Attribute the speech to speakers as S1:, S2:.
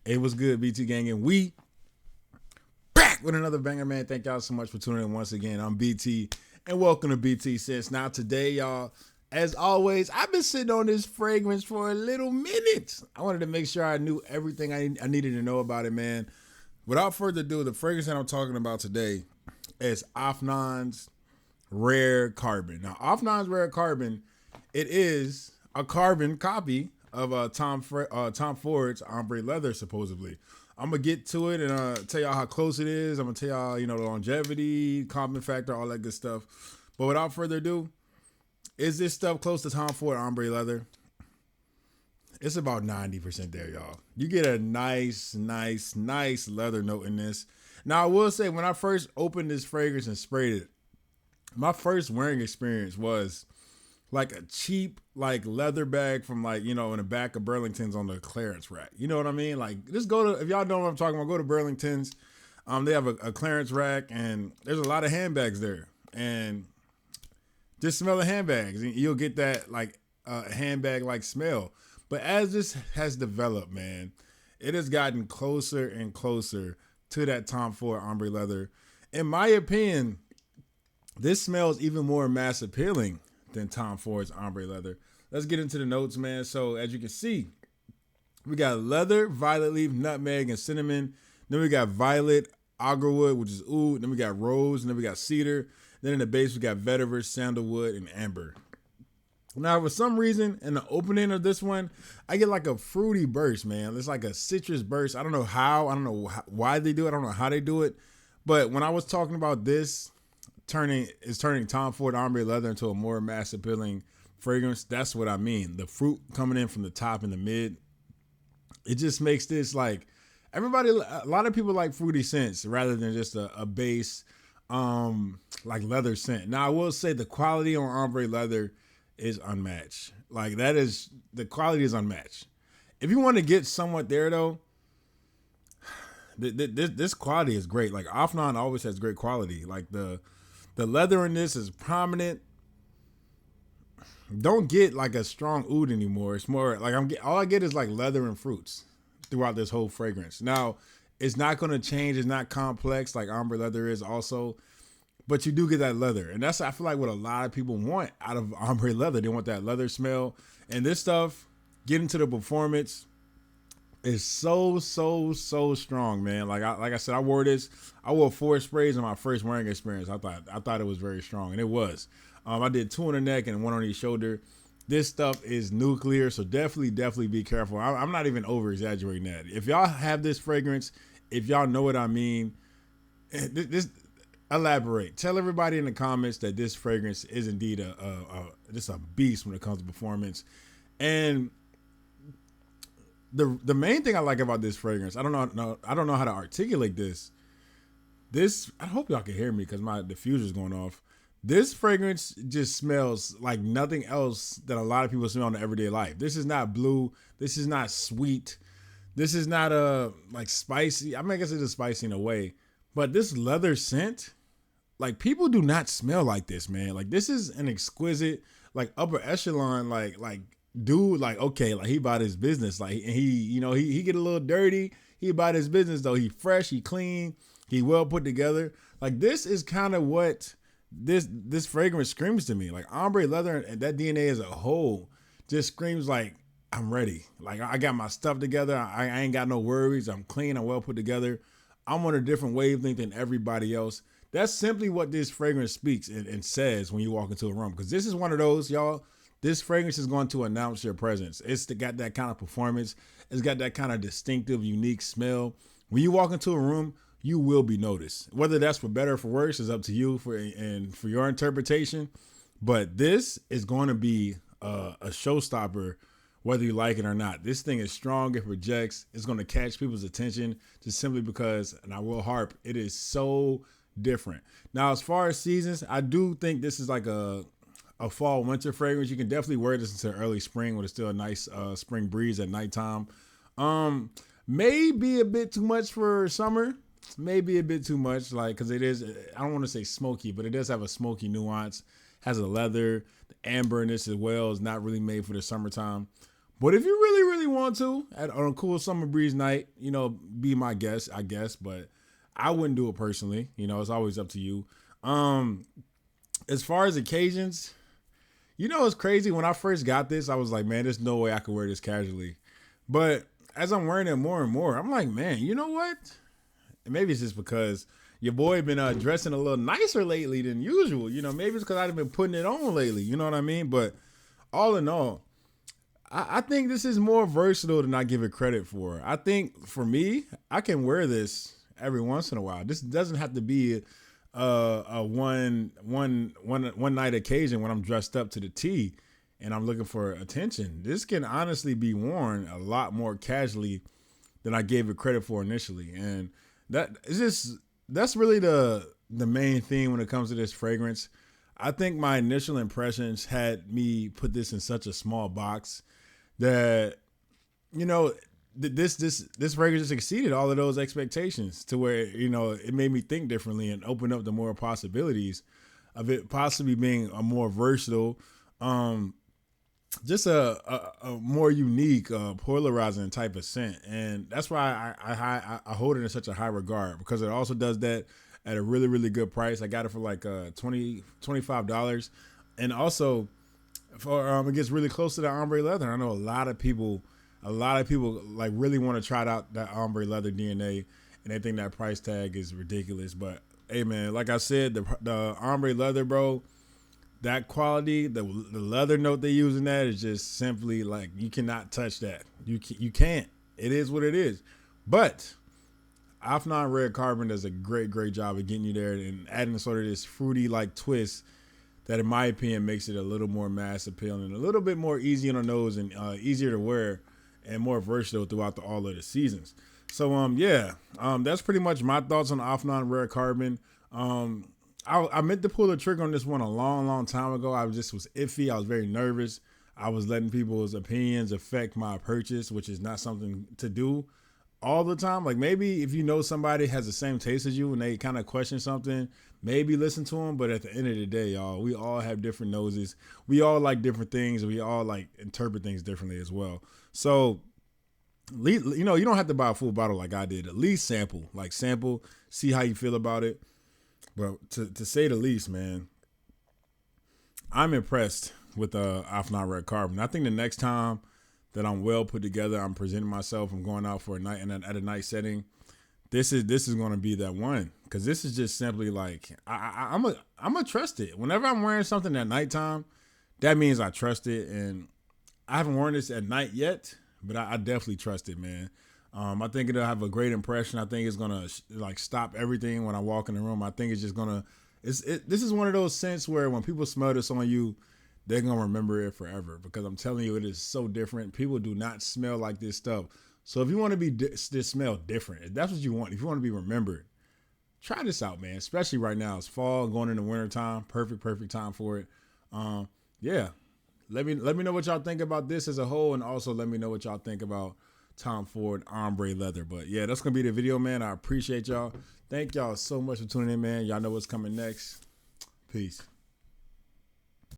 S1: Hey, what's good, BT Gang? And we back with another banger, man. Thank y'all so much for tuning in once again. I'm BT, and welcome to BT Sense. Now, today, y'all, as always, I've been sitting on this fragrance for a little minute. I wanted to make sure I knew everything I needed to know about it, man. Without further ado, the fragrance that I'm talking about today is Afnan's Rare Carbon. Now, Afnan's Rare Carbon, it is a carbon copy of Tom Ford's Ombre Leather, supposedly. I'm gonna get to it and tell y'all how close it is. I'm gonna tell y'all, the longevity, carbon factor, all that good stuff. But without further ado, is this stuff close to Tom Ford Ombre Leather? It's about 90% there, y'all. You get a nice leather note in this. Now, I will say, when I first opened this fragrance and sprayed it, my first wearing experience was like a cheap leather bag from in the back of Burlington's on the clearance rack. You know what I mean? Like, just go to, if y'all know what I'm talking about, go to Burlington's. They have a clearance rack and there's a lot of handbags there. And just smell the handbags and you'll get that handbag smell. But as this has developed, man, it has gotten closer and closer to that Tom Ford Ombre Leather. In my opinion, this smells even more mass appealing than Tom Ford's Ombre Leather. Let's get into the notes, man. So as you can see, we got leather, violet leaf, nutmeg, and cinnamon. Then we got violet, agarwood, which is oud. Then we got rose, and then we got cedar. Then in the base, we got vetiver, sandalwood, and amber. Now, for some reason, in the opening of this one, I get like a fruity burst, man. It's like a citrus burst. I don't know how. I don't know why they do it. I don't know how they do it. But when I was talking about this, turning Tom Ford Ombre Leather into a more mass appealing fragrance, that's what I mean. The fruit coming in from the top and the mid, it just makes this a lot of people like fruity scents rather than just a base leather scent. Now, I will say the quality on Ombre Leather is unmatched. The quality is unmatched. If you want to get somewhat there though, this quality is great. Like, Afnan always has great quality. Like, the leather in this is prominent. Don't get a strong oud anymore. It's more all I get is leather and fruits throughout this whole fragrance. Now, it's not going to change. It's not complex like Ombre Leather is also, but you do get that leather. And that's, I feel like, what a lot of people want out of Ombre Leather. They want that leather smell. And this stuff, getting to the performance, is so strong, man. Like I said, I wore 4 sprays in my first wearing experience. I thought it was very strong, and it was. I did 2 on the neck and 1 on each shoulder. This stuff is nuclear, so definitely be careful. I'm not even over exaggerating that. If y'all have this fragrance, if y'all know what I mean, this elaborate. Tell everybody in the comments that this fragrance is indeed just a beast when it comes to performance. And the main thing I like about this fragrance, I don't know how to articulate this. I hope y'all can hear me because my diffuser's going off. This fragrance just smells like nothing else that a lot of people smell in their everyday life. This is not blue. This is not sweet. This is not spicy. I mean, I guess it is spicy in a way, but this leather scent, people do not smell like this, man. This is an exquisite, upper echelon, dude, okay, he about his business. And he get a little dirty. He about his business though. He fresh, he clean, he well put together. This is kind of what this fragrance screams to me. Ombre Leather and that DNA as a whole just screams I'm ready. I got my stuff together. I ain't got no worries. I'm clean. I'm well put together. I'm on a different wavelength than everybody else. That's simply what this fragrance speaks and says when you walk into a room. Because this is one of those, y'all. This fragrance is going to announce your presence. It's got that kind of performance. It's got that kind of distinctive, unique smell. When you walk into a room, you will be noticed. Whether that's for better or for worse is up to you for your interpretation. But this is going to be a showstopper, whether you like it or not. This thing is strong. It projects. It's going to catch people's attention just simply because, and I will harp, it is so different. Now, as far as seasons, I do think this is a fall winter fragrance. You can definitely wear this into early spring when it's still a nice spring breeze at nighttime. May be a bit too much for summer. Maybe a bit too much, because it is, I don't want to say smoky, but it does have a smoky nuance. Has a leather, the amber in this as well is not really made for the summertime. But if you really, really want to, on a cool summer breeze night, be my guest, I guess. But I wouldn't do it personally. It's always up to you. As far as occasions, it's crazy. When I first got this, I was like, man, there's no way I could wear this casually. But as I'm wearing it more and more, I'm like, man, you know what? And maybe it's just because your boy been dressing a little nicer lately than usual. Maybe it's because I've been putting it on lately. You know what I mean? But all in all, I think this is more versatile than I give it credit for. I think for me, I can wear this every once in a while. This doesn't have to be a one night occasion when I'm dressed up to the T and I'm looking for attention. This can honestly be worn a lot more casually than I gave it credit for initially, and that's really the main thing when it comes to this fragrance. I think my initial impressions had me put this in such a small box that this fragrance just exceeded all of those expectations to where it made me think differently and open up the more possibilities of it possibly being a more versatile, just a more unique, polarizing type of scent. And that's why I hold it in such a high regard, because it also does that at a really, really good price. I got it for like $25, and also for it gets really close to the ombre leather. I know a lot of people like really want to try out that ombre leather DNA, and they think that price tag is ridiculous. But hey, man, like I said, the ombre leather, bro, that quality, the leather note they use in that is just simply like, you cannot touch that. You can't. It is what it is. But Afnan Red Carbon does a great job of getting you there and adding sort of this fruity like twist that, in my opinion, makes it a little more mass appealing, a little bit more easy on the nose, and easier to wear, and more versatile throughout all of the seasons. So that's pretty much my thoughts on Afnan Red Carbon. I meant to pull the trigger on this one a long time ago. I was iffy. I was very nervous. I was letting people's opinions affect my purchase, which is not something to do all the time. Like, maybe if somebody has the same taste as you and they kind of question something, maybe listen to them. But at the end of the day, y'all, we all have different noses. We all like different things. We all like interpret things differently as well. So, you don't have to buy a full bottle like I did. At least sample, see how you feel about it. But to say the least, man, I'm impressed with Afnan Red Carbon. I think the next time that I'm well put together, I'm presenting myself, I'm going out for a night and at a night setting, this is going to be that one, because this is just simply like, I'm a trust it. Whenever I'm wearing something at nighttime, that means I trust it. And I haven't worn this at night yet, but I definitely trust it, man. I think it'll have a great impression. I think it's gonna stop everything when I walk in the room. I think it's just gonna. This is one of those scents where when people smell this on you, they're gonna remember it forever, because I'm telling you, it is so different. People do not smell like this stuff. So if you want to be this smell different, if that's what you want, if you want to be remembered, try this out, man. Especially right now, it's fall, going into winter time. Perfect time for it. Let me know what y'all think about this as a whole, and also let me know what y'all think about Tom Ford ombre leather. But yeah, that's gonna be the video, man. I appreciate y'all. Thank y'all so much for tuning in, man. Y'all know what's coming next. Peace.